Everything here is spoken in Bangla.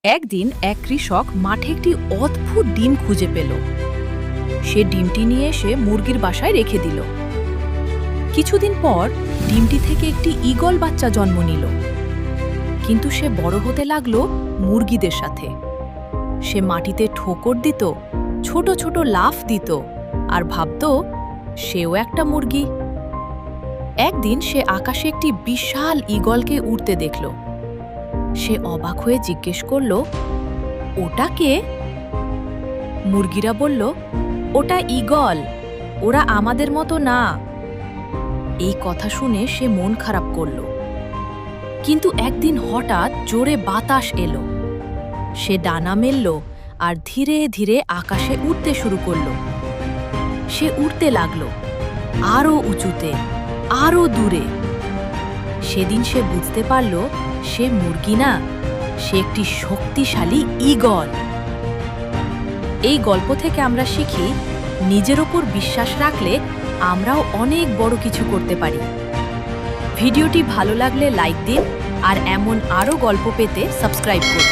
একদিন এক কৃষক মাঠে একটি অদ্ভুত ডিম খুঁজে পেল। সে ডিমটি নিয়ে এসে মুরগির বাসায় রেখে দিল। কিছুদিন পর ডিমটি থেকে একটি ঈগল বাচ্চা জন্ম নিল। কিন্তু সে বড় হতে লাগলো মুরগিদের সাথে। সে মাটিতে ঠোকর দিত, ছোট ছোট লাফ দিত আর ভাবত সেও একটা মুরগি। একদিন সে আকাশে একটি বিশাল ঈগলকে উড়তে দেখল। সে অবাক হয়ে জিজ্ঞেস করল, ওটা কে? মুরগিরা বলল, ওটা ঈগল, ওরা আমাদের মতো না। এই কথা শুনে সে মন খারাপ করল। কিন্তু একদিন হঠাৎ জোরে বাতাস এলো। সে ডানা মেলল আর ধীরে ধীরে আকাশে উড়তে শুরু করল। সে উড়তে লাগলো, আরও উঁচুতে, আরও দূরে। সেদিন সে বুঝতে পারল সে মুরগি না, সে একটি শক্তিশালী ঈগল। এই গল্প থেকে আমরা শিখি, নিজের ওপর বিশ্বাস রাখলে আমরাও অনেক বড় কিছু করতে পারি। ভিডিওটি ভালো লাগলে লাইক দিন আর এমন আরও গল্প পেতে সাবস্ক্রাইব করুন।